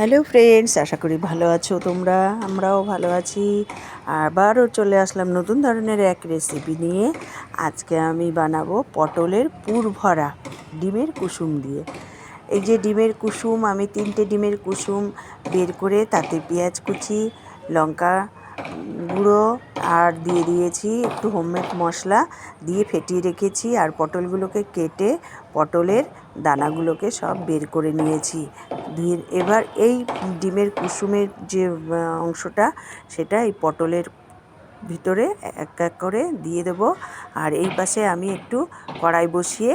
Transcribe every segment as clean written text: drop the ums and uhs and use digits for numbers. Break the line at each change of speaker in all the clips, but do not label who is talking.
Hello friends, আশা করি ভালো আছো তোমরা। আমরাও ভালো আছি। আবারও চলে আসলাম নতুন ধরনের এক রেসিপি নিয়ে। আজকে আমি বানাবো পটলের পুর ভরা ডিমের কুসুম দিয়ে। এই যে ডিমের কুসুম, আমি 3টে ডিমের কুসুম বের করে তাতে পেঁয়াজ কুচি, লঙ্কা গুঁড়ো আর দিয়ে দিয়েছি একটু হোমমেড মশলা দিয়ে ফেটিয়ে রেখেছি। আর পটলগুলোকে কেটে পটলের দানাগুলোকে সব বের করে নিয়েছি। দিয়ে এবার এই ডিমের কুসুমের যে অংশটা, সেটা এই পটলের ভিতরে এক এক করে দিয়ে দেবো। আর এই পাশে আমি একটু কড়াই বসিয়ে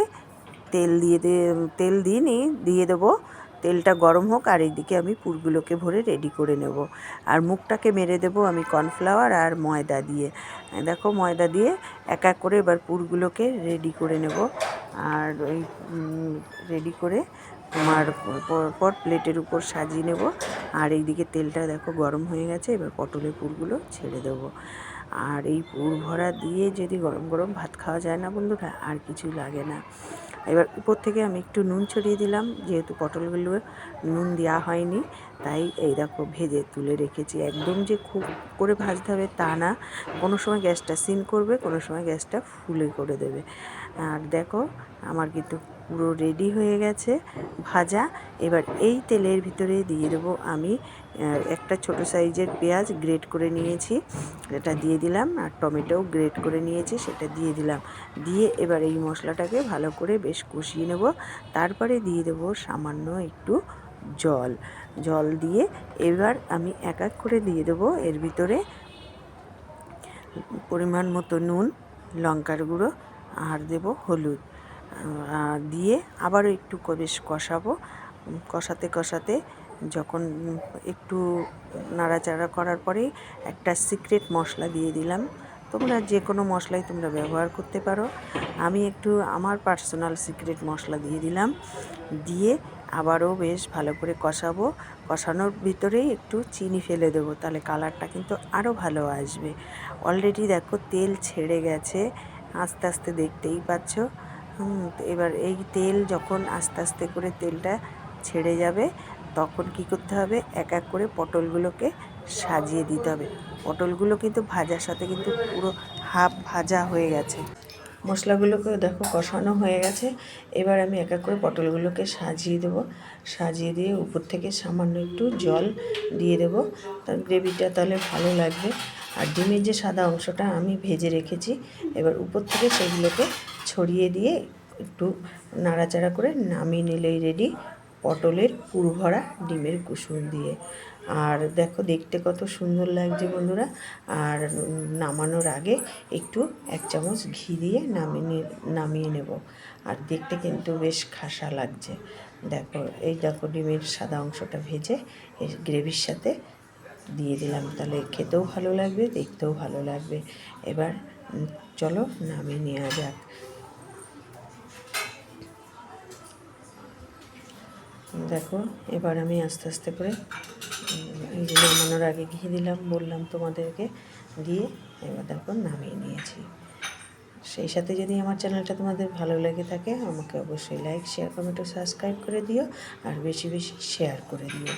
তেল দিয়ে দেবো। তেলটা গরম হোক, আর এইদিকে আমি পুরগুলোকে ভরে রেডি করে নেব। আর মুখটাকে মেরে দেবো আমি কর্নফ্লাওয়ার আর ময়দা দিয়ে। দেখো, ময়দা দিয়ে এক এক করে এবার পুরগুলোকে রেডি করে নেব। আর ওই রেডি করে তোমার পর প্লেটের উপর সাজিয়ে নেব। আর এইদিকে তেলটা দেখো গরম হয়ে গেছে, এবার পটলের পুরগুলো ছেড়ে দেবো। আর এই পুর ভরা দিয়ে যদি গরম গরম ভাত খাওয়া যায় না বন্ধুরা, আর কিছু লাগে না। এবার উপর থেকে আমি একটু নুন ছড়িয়ে দিলাম, যেহেতু পটলগুলো নুন দেওয়া হয়নি, তাই এই দেখো ভেজে তুলে রেখেছি। একদম যে খুব করে ভাজতে হবে তা না, কোনো সময় গ্যাসটা সিম করবে, কোনো সময় গ্যাসটা ফুলে করে দেবে। আর দেখো, আমার কিন্তু পুরো রেডি হয়ে গেছে ভাজা। এবার এই তেলের ভিতরে দিয়ে দেবো আমি একটা ছোট সাইজের পেঁয়াজ গ্রেট করে নিয়েছি, এটা দিয়ে দিলাম। আর টমেটোও গ্রেট করে নিয়েছি, সেটা দিয়ে দিলাম। দিয়ে এবার এই মশলাটাকে ভালো করে বেশ কষিয়ে নেব। তারপরে দিয়ে দেবো সামান্য একটু জল দিয়ে এবার আমি এক এক করে দিয়ে দেবো এর ভিতরে পরিমাণ মতো নুন, লঙ্কার গুঁড়ো আর দেবো হলুদ। দিয়ে আবারও একটু বেশ কষাবো। কষাতে কষাতে যখন একটু নাড়াচাড়া করার পরেই একটা সিক্রেট মশলা দিয়ে দিলাম। তোমরা যে কোনো মশলাই তোমরা ব্যবহার করতে পারো। আমি একটু আমার পার্সোনাল সিক্রেট মশলা দিয়ে দিলাম। দিয়ে আবারও বেশ ভালো করে কষাবো। কষানোর ভিতরেই একটু চিনি ফেলে দেবো, তাহলে কালারটা কিন্তু আরও ভালো আসবে। অলরেডি দেখো তেল ছেড়ে গেছে, আস্তে আস্তে দেখতেই পাচ্ছ। এবার এই তেল যখন আস্তে আস্তে করে তেলটা ছেড়ে যাবে, তখন কি করতে হবে, এক এক করে পটলগুলোকে সাজিয়ে দিতে হবে। পটলগুলো কিন্তু ভাজার সাথে কিন্তু পুরো হাফ ভাজা হয়ে গেছে। মশলাগুলোকেও দেখো কষানো হয়ে গেছে। এবার আমি এক এক করে পটলগুলোকে সাজিয়ে দেবো। সাজিয়ে দিয়ে উপর থেকে সামান্য একটু জল দিয়ে দেবো, তার গ্রেভিটা তাহলে ভালো লাগবে। আর ডিমের যে সাদা অংশটা আমি ভেজে রেখেছি, এবার উপর থেকে সেগুলোকে ছড়িয়ে দিয়ে একটু নাড়াচাড়া করে নামিয়ে নিলেই রেডি পটলের পুর ভরা ডিমের কুসুম দিয়ে। আর দেখো দেখতে কত সুন্দর লাগছে বন্ধুরা। আর নামানোর আগে একটু 1 চামচ ঘি দিয়ে নামিয়ে নেব। আর দেখতে কিন্তু বেশ খাসা লাগছে। দেখো, এই দেখো ডিমের সাদা অংশটা ভেজে এই গ্রেভির সাথে দিয়ে দিলাম, তাহলে খেতেও ভালো লাগবে, দেখতেও ভালো লাগবে। এবার চলো নামিয়ে নেওয়া যাক। দেখো, এবার আমি আস্তে আস্তে করে নামানোর আগে ঘি দিলাম বললাম তোমাদেরকে, দিয়ে এবার দেখো নামিয়ে নিয়েছি। সেই সাথে যদি আমার চ্যানেলটা তোমাদের ভালো লেগে থাকে, আমাকে অবশ্যই লাইক, শেয়ার, কমেন্ট ও সাবস্ক্রাইব করে দিও। আর বেশি বেশি শেয়ার করে দিও।